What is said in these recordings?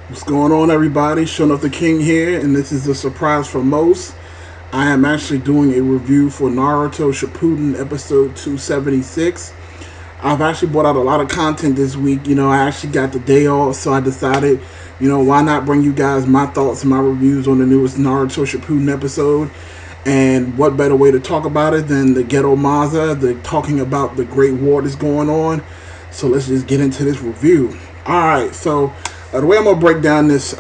What's going on, everybody? Showing up the King here, and this is a surprise for most. I am actually doing a review for Naruto Shippuden episode 276. I've actually brought out a lot of content this week. I actually got the day off, so I decided, why not bring you guys my thoughts and my reviews on the newest Naruto Shippuden episode. And what better way to talk about it than the Gedo Mazo, talking about the great war that's going on. So let's just get into this review. Alright, so the way I'm going to break down this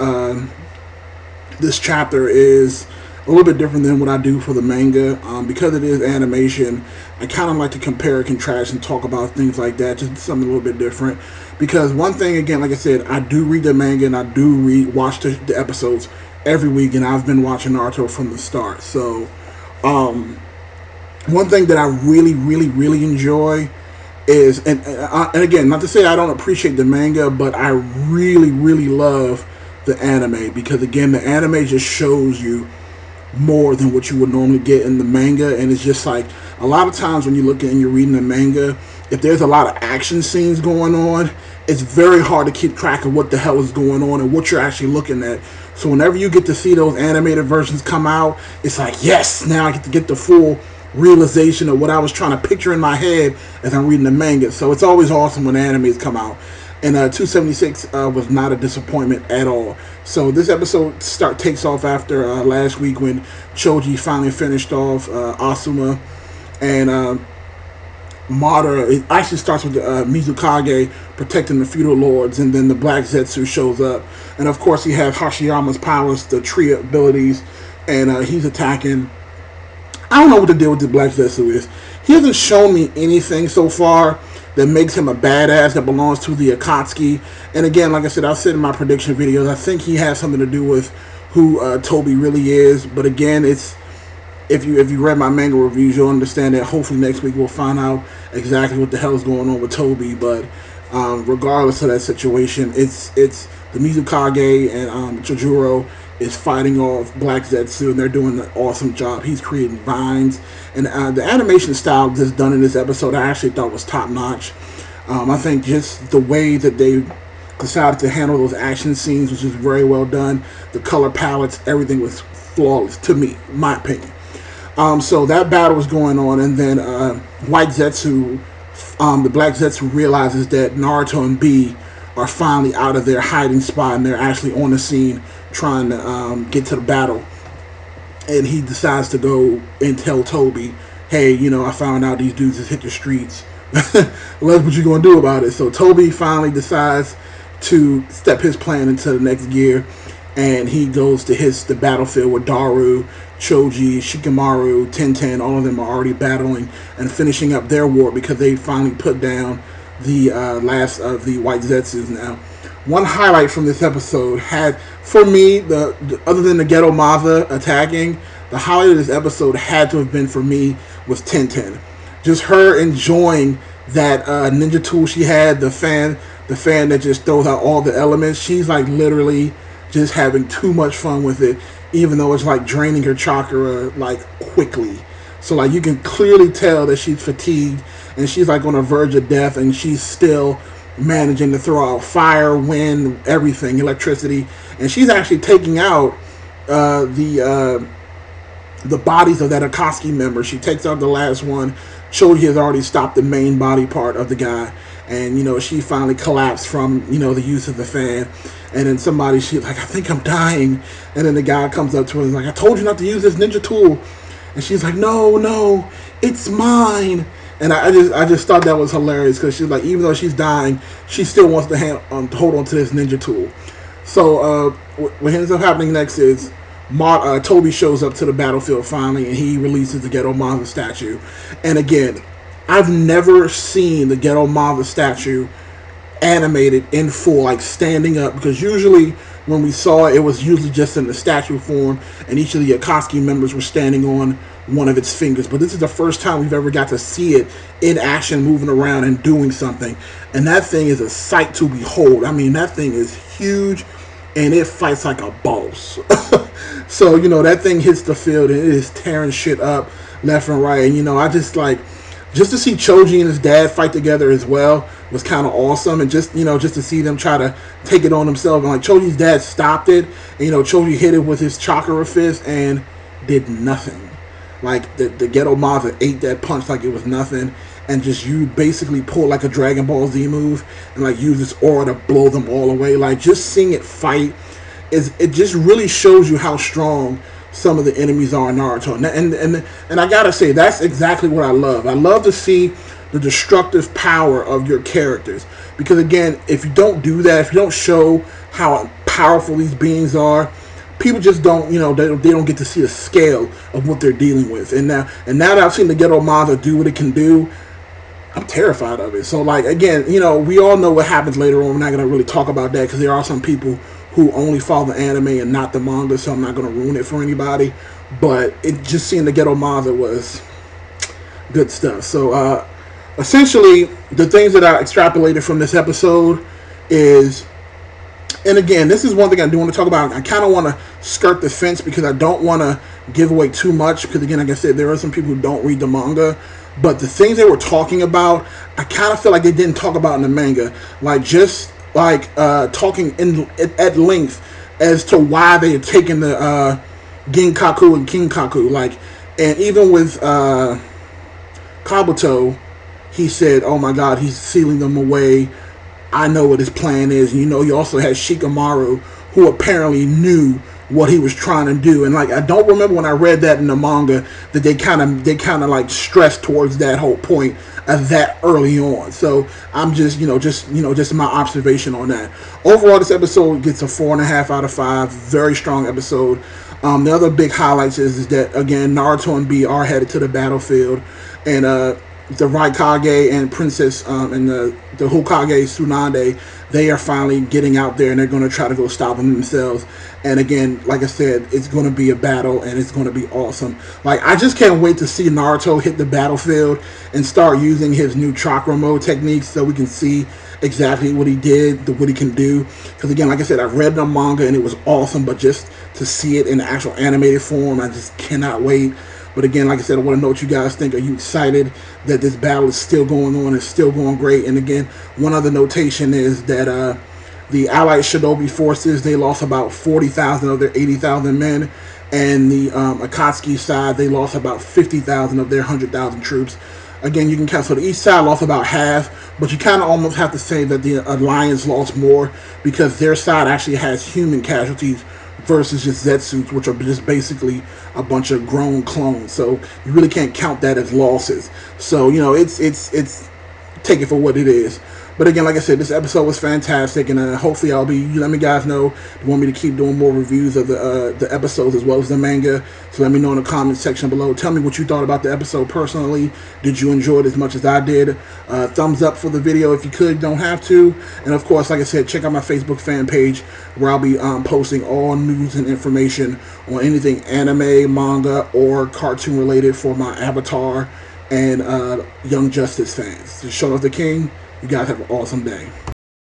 chapter is a little bit different than what I do for the manga. Because it is animation, I kind of like to compare, contrast, and talk about things like that, just something a little bit different. Because one thing, again, like I said, I do read the manga and I do watch the episodes every week, and I've been watching Naruto from the start. So, one thing that I really, really, really enjoy is, and again, not to say I don't appreciate the manga, but I really, really love the anime, because again, the anime just shows you more than what you would normally get in the manga. And it's just like, a lot of times when you look at and you're reading the manga, if there's a lot of action scenes going on, it's very hard to keep track of what the hell is going on and what you're actually looking at. So whenever you get to see those animated versions come out, it's like, yes, now I get to get the full realization of what I was trying to picture in my head as I'm reading the manga. So it's always awesome when animes come out. And 276 was not a disappointment at all. So this episode takes off after last week when Choji finally finished off Asuma, and Madara. It actually starts with Mizukage protecting the feudal lords, and then the Black Zetsu shows up. And of course you have Hashirama's powers, the tree abilities, and he's attacking. I don't know what the deal with the Black Zetsu is. He hasn't shown me anything so far that makes him a badass that belongs to the Akatsuki. And again, like I said, I've said in my prediction videos, I think he has something to do with who Toby really is. But again, it's if you read my manga reviews, you'll understand that hopefully next week we'll find out exactly what the hell is going on with Toby. But regardless of that situation, it's the Mizukage and Chojuro is fighting off Black Zetsu, and they're doing an awesome job. He's creating vines, and the animation style that's done in this episode I actually thought was top notch. I think just the way that they decided to handle those action scenes was just very well done. The color palettes, everything was flawless to me, in my opinion. So that battle was going on, and then White Zetsu, the Black Zetsu realizes that Naruto and B are finally out of their hiding spot, and they're actually on the scene trying to get to the battle. And he decides to go and tell Toby, hey, I found out these dudes has hit the streets. What you gonna do about it? So Toby finally decides to step his plan into the next gear, and he goes to the battlefield with Daru, Choji, Shikamaru, Tenten. All of them are already battling and finishing up their war because they finally put down the last of the White Zetsus. Now, one highlight from this episode had, for me, other than the Gedo Mazo attacking, the highlight of this episode had to have been, for me, was Tenten. Just her enjoying that ninja tool she had, the fan that just throws out all the elements. She's like literally just having too much fun with it, even though it's like draining her chakra like quickly. So like you can clearly tell that she's fatigued and she's like on the verge of death, and she's still managing to throw out fire, wind, everything, electricity, and she's actually taking out the bodies of that Akatsuki member. She takes out the last one. Choji has already stopped the main body part of the guy, and she finally collapsed from the use of the fan. And then she's like, I think I'm dying. And then the guy comes up to her and is like, I told you not to use this ninja tool. And she's like, no, it's mine. And I just thought that was hilarious, because she's like, even though she's dying, she still wants to hold on to this ninja tool. So what ends up happening next is Toby shows up to the battlefield finally, and he releases the Gedo Mazo statue. And again, I've never seen the Gedo Mazo statue animated in full, like standing up, because usually when we saw it, it was usually just in the statue form, and each of the Akatsuki members were standing on one of its fingers. But this is the first time we've ever got to see it in action, moving around and doing something. And that thing is a sight to behold. I mean, that thing is huge, and it fights like a boss. So that thing hits the field and it is tearing shit up left and right. And I just like, just to see Choji and his dad fight together as well was kind of awesome. And just, just to see them try to take it on themselves. And like Choji's dad stopped it, and Choji hit it with his chakra fist and did nothing. Like the Gedo Mazo ate that punch like it was nothing, and just you basically pull like a Dragon Ball Z move and like use this aura to blow them all away. Like just seeing it fight it just really shows you how strong some of the enemies are in Naruto. And I gotta say, that's exactly what I love. I love to see the destructive power of your characters, because again, if you don't do that, if you don't show how powerful these beings are, people just don't, they don't get to see the scale of what they're dealing with. And now that I've seen the Gedo Mazo do what it can do, I'm terrified of it. So like, again, we all know what happens later on. We're not going to really talk about that because there are some people who only follow the anime and not the manga, so I'm not going to ruin it for anybody. But just seeing the Gedo Mazo was good stuff. So essentially, the things that I extrapolated from this episode is, and again, this is one thing I do want to talk about. I kind of want to skirt the fence because I don't want to give away too much. Because again, like I said, there are some people who don't read the manga. But the things they were talking about, I kind of feel like they didn't talk about in the manga. Like just like talking at length as to why they had taken the Ginkaku and Kinkaku. Like, and even with Kabuto, he said, "Oh my God, he's sealing them away. I know what his plan is." And, you also had Shikamaru, who apparently knew what he was trying to do. And like, I don't remember when I read that in the manga that they kind of like stressed towards that whole point of that early on. So I'm just just my observation on that. Overall, this episode gets a 4.5 out of 5. Very strong episode. The other big highlights is that again, Naruto and B are headed to the battlefield, and the Raikage and Princess and the Hokage Tsunade, they are finally getting out there and they're going to try to go stop them themselves. And again, like I said, it's going to be a battle and it's going to be awesome. Like, I just can't wait to see Naruto hit the battlefield and start using his new chakra mode techniques so we can see exactly what he did, what he can do. Because again, like I said, I read the manga and it was awesome, but just to see it in the actual animated form, I just cannot wait. But again, like I said, I want to know what you guys think. Are you excited that this battle is still going on? It's still going great. And again, one other notation is that the Allied Shinobi forces, they lost about 40,000 of their 80,000 men. And the Akatsuki side, they lost about 50,000 of their 100,000 troops. Again, you can count. So the east side lost about half, but you kind of almost have to say that the Alliance lost more because their side actually has human casualties versus just Zetsu's, which are just basically a bunch of grown clones. So you really can't count that as losses. So, it's take it for what it is. But again, like I said, this episode was fantastic, and hopefully I'll be, let me guys know if you want me to keep doing more reviews of the episodes as well as the manga. So let me know in the comments section below. Tell me what you thought about the episode personally. Did you enjoy it as much as I did? Thumbs up for the video if you could, don't have to. And of course, like I said, check out my Facebook fan page where I'll be posting all news and information on anything anime, manga, or cartoon related for my Avatar and Young Justice fans. Just Show Off the King. You guys have an awesome day.